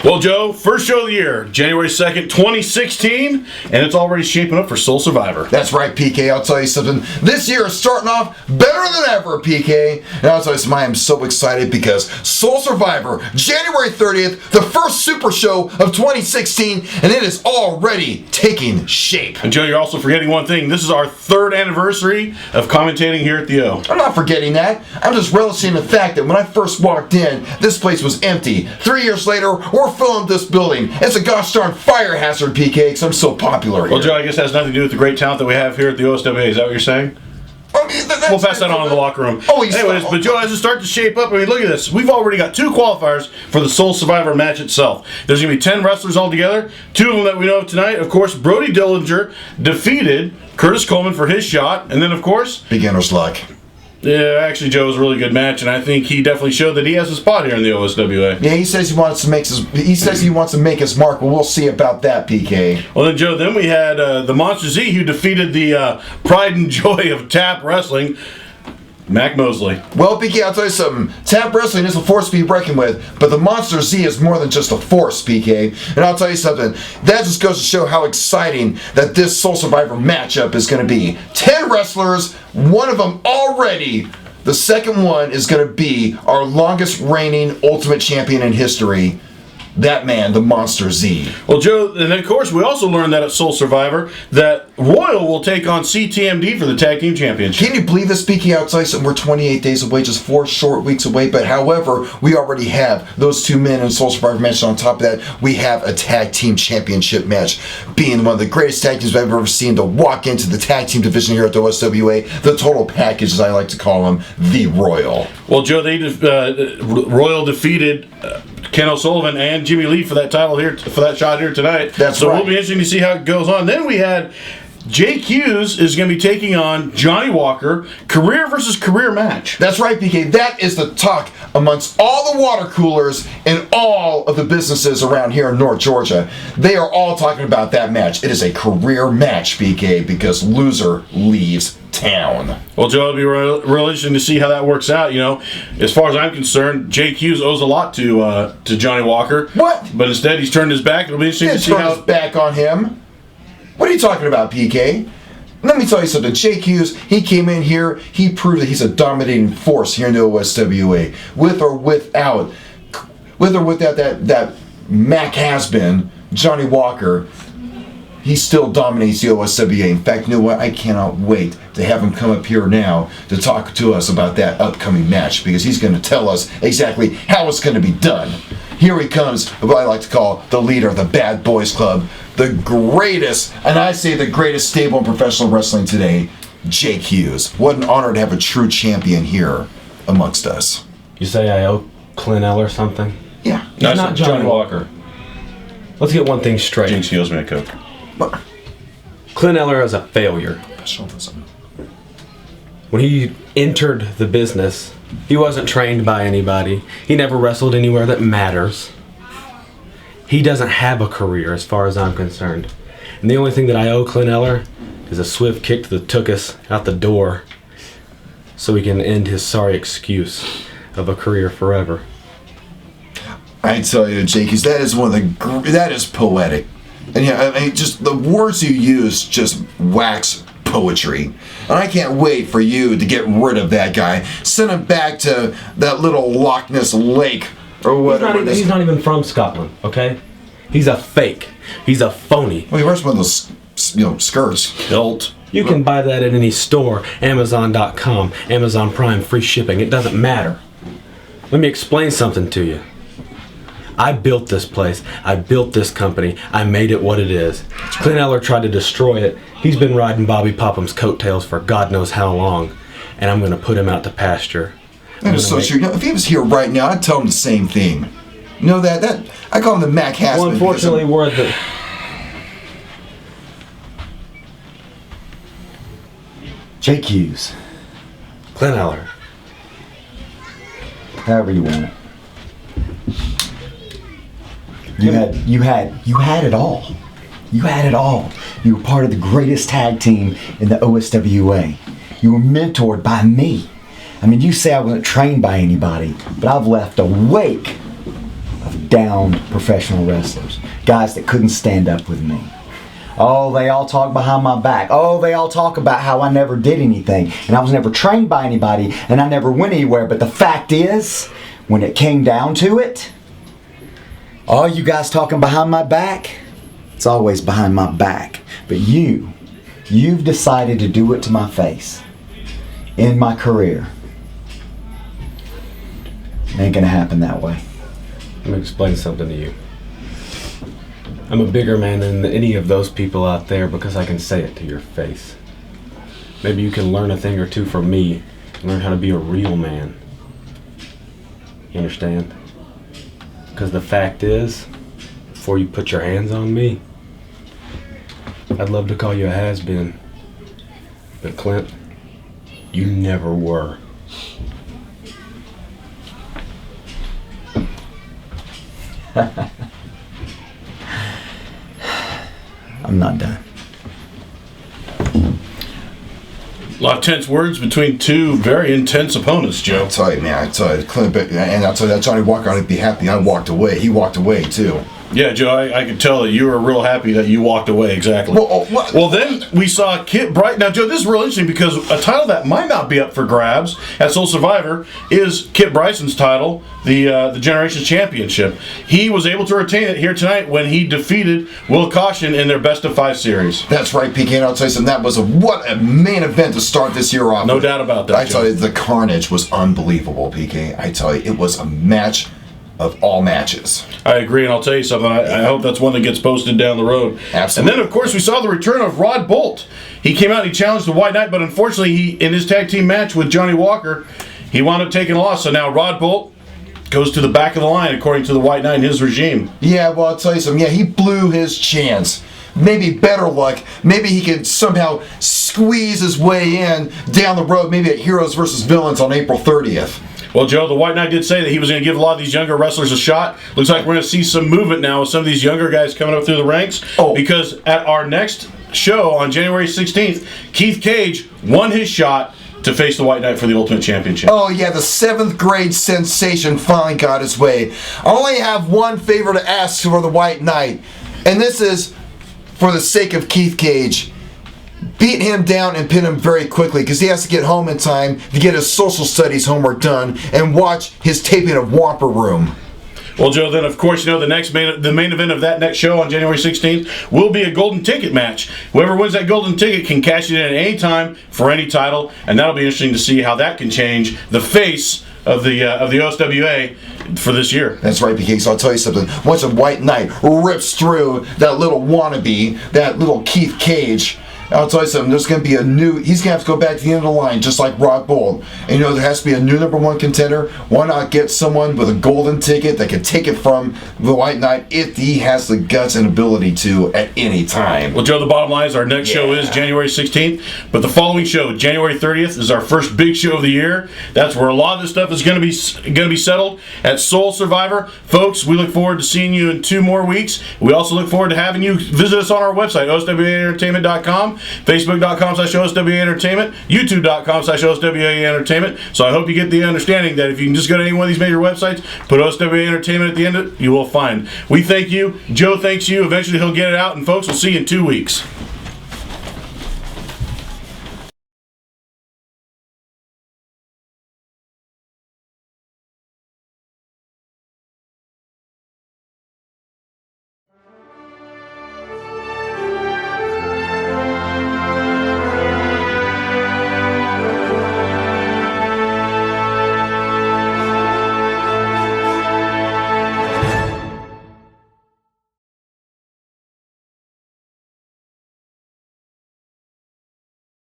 Well, Joe, first show of the year, January 2nd, 2016, and it's already shaping up for Soul Survivor. That's right, PK. I'll tell you something. This year is starting off better than ever, PK. And I'll tell you something, I am so excited because Soul Survivor, January 30th, the first super show of 2016, and it is already taking shape. And Joe, you're also forgetting one thing. This is our 3rd anniversary of commentating here at the O. I'm not forgetting that. I'm just relishing the fact that when I first walked in, this place was empty. 3 years later, we're filling this building. It's a gosh darn fire hazard, PK, because I'm so popular here. Well, Joe, I guess that has nothing to do with the great talent that we have here at the OSWA. Is that what you're saying? I mean, We'll pass that on in the locker room. Anyways, but Joe, as it starts to shape up, I mean, look at this. We've already got 2 qualifiers for the Soul Survivor match itself. There's going to be 10 wrestlers altogether. 2 of them that we know of tonight. Of course, Brody Dillinger defeated Curtis Coleman for his shot. And then, of course, beginner's luck. Yeah, actually, Joe, it was a really good match, and I think he definitely showed that he has a spot here in the OSWA. Yeah, he says he wants to make his mark, but we'll see about that, PK. Well, then, Joe, then we had the Monster Z, who defeated the pride and joy of tap wrestling, Mac Mosley. Well, PK, I'll tell you something. Tap wrestling is a force to be reckoned with, but the Monster Z is more than just a force, PK. And I'll tell you something. That just goes to show how exciting that this Soul Survivor matchup is going to be. 10 wrestlers, one of them already. The second one is going to be our longest reigning Ultimate Champion in history. That man, the Monster Z. Well, Joe, and then, of course, we also learned that at Soul Survivor that Royal will take on CTMD for the Tag Team Championship. Can you believe this, speaking outside? So we're 28 days away, just 4 short weeks away. But however, we already have those 2 men in Soul Survivor match. On top of that, we have a Tag Team Championship match, being one of the greatest tag teams I've ever seen to walk into the Tag Team division here at the OSWA. The total package, as I like to call them, the Royal. Well, Joe, Royal defeated Ken O'Sullivan and Jimmy Lee for that title here, for that shot here tonight. That's right. So right. It'll be interesting to see how it goes on. Then we had Jake Hughes is going to be taking on Johnny Walker, career versus career match. That's right, PK. That is the talk amongst all the water coolers and all of the businesses around here in North Georgia. They are all talking about that match. It is a career match, PK, because loser leaves town. Well, Joe, it'll be real interesting to see how that works out. You know, as far as I'm concerned, Jake Hughes owes a lot to Johnny Walker. What? But instead, he's turned his back. It'll be interesting to see how. His back on him. What are you talking about, PK? Let me tell you something. Jake Hughes, he came in here, he proved that he's a dominating force here in the OSWA. With or without that Mac has-been, Johnny Walker, he still dominates the OSWA. In fact, you know what? I cannot wait to have him come up here now to talk to us about that upcoming match, because he's going to tell us exactly how it's going to be done. Here he comes, what I like to call the leader of the Bad Boys Club, the greatest, and I say the greatest stable in professional wrestling today, Jake Hughes. What an honor to have a true champion here amongst us. You say I owe Clint Eller something? Yeah. No, not Johnny Walker. Let's get one thing straight. Jinx Hughes, man, Coke. Clint Eller is a failure. Professionalism. When he entered the business, he wasn't trained by anybody. He never wrestled anywhere that matters. He doesn't have a career as far as I'm concerned. And the only thing that I owe Clint Eller is a swift kick that took us out the door so he can end his sorry excuse of a career forever. I tell you, Jake, that is one of that is poetic. And yeah, I mean, just the words you use just wax poetry. And I can't wait for you to get rid of that guy. Send him back to that little Loch Ness Lake or whatever. He's not even from Scotland, okay? He's a fake. He's a phony. Well, he wears one of those, skirts. Kilt. You can buy that at any store, Amazon.com, Amazon Prime, free shipping. It doesn't matter. Let me explain something to you. I built this place. I built this company. I made it what it is. Clint Eller tried to destroy it. He's been riding Bobby Popham's coattails for God knows how long, and I'm going to put him out to pasture. That is so true. You know, if he was here right now, I'd tell him the same thing. You know that I call him the Mac Hasman. Well, unfortunately, we're at the... Jake Hughes. Clint Eller. However you want it. You had it all. You had it all. You were part of the greatest tag team in the OSWA. You were mentored by me. I mean, you say I wasn't trained by anybody, but I've left a wake of downed professional wrestlers, guys that couldn't stand up with me. Oh, they all talk behind my back. Oh, they all talk about how I never did anything, and I was never trained by anybody, and I never went anywhere. But the fact is, when it came down to it, all you guys talking behind my back, it's always behind my back. But you've decided to do it to my face. In my career. It ain't gonna happen that way. Let me explain something to you. I'm a bigger man than any of those people out there because I can say it to your face. Maybe you can learn a thing or two from me and learn how to be a real man. You understand? Because the fact is, before you put your hands on me, I'd love to call you a has-been. But Clint, you never were. I'm not done. A lot of tense words between two very intense opponents, Joe. I'll tell you, man. I tell you, Clint, and I'll tell you that Johnny Walker ought to be happy. I walked away. He walked away too. Yeah, Joe, I could tell that you were real happy that you walked away, exactly. Well, then we saw Kit Bright. Now, Joe, this is real interesting because a title that might not be up for grabs at Soul Survivor is Kit Bryson's title, the Generations Championship. He was able to retain it here tonight when he defeated Will Caution in their Best of 5 series. That's right, PK, and I'll tell you something, that was what a main event to start this year off. No doubt about that, I tell Joe. you, the carnage was unbelievable, PK. I tell you, it was a match of all matches. I agree, and I'll tell you something. I hope that's one that gets posted down the road. Absolutely. And then, of course, we saw the return of Rod Bolt. He came out and he challenged the White Knight, but unfortunately, in his tag team match with Johnny Walker, he wound up taking a loss. So now Rod Bolt goes to the back of the line, according to the White Knight and his regime. Yeah, well, I'll tell you something. Yeah, he blew his chance. Maybe better luck. Maybe he could somehow squeeze his way in down the road, maybe at Heroes vs. Villains on April 30th. Well, Joe, the White Knight did say that he was going to give a lot of these younger wrestlers a shot. Looks like we're going to see some movement now with some of these younger guys coming up through the ranks. Oh. Because at our next show on January 16th, Keith Cage won his shot to face the White Knight for the Ultimate Championship. Oh, yeah, the 7th grade sensation finally got his way. I only have one favor to ask for the White Knight, and this is for the sake of Keith Cage. Beat him down and pin him very quickly because he has to get home in time to get his social studies homework done and watch his taping of Whomper Room. Well, Joe, then, of course, you know, the main event of that next show on January 16th will be a golden ticket match. Whoever wins that golden ticket can cash it in at any time for any title, and that'll be interesting to see how that can change the face of the OSWA for this year. That's right, PK. So I'll tell you something. Once a White Knight rips through that little wannabe, that little Keith Cage, I'll tell you something, there's going to be he's going to have to go back to the end of the line, just like Rod Bolt. And you know, there has to be a new #1 contender. Why not get someone with a golden ticket that can take it from the White Knight if he has the guts and ability to at any time? Well, Joe, the bottom line is our next show is January 16th, but the following show, January 30th, is our first big show of the year. That's where a lot of this stuff is going to be settled at Soul Survivor. Folks, we look forward to seeing you in 2 more weeks. We also look forward to having you visit us on our website, oswaentertainment.com. Facebook.com/OSWA Entertainment, YouTube.com/OSWA Entertainment. So I hope you get the understanding that if you can just go to any one of these major websites, put OSWA Entertainment at the end of it, you will find. We thank you. Joe thanks you. Eventually he'll get it out. And folks, we'll see you in 2 weeks.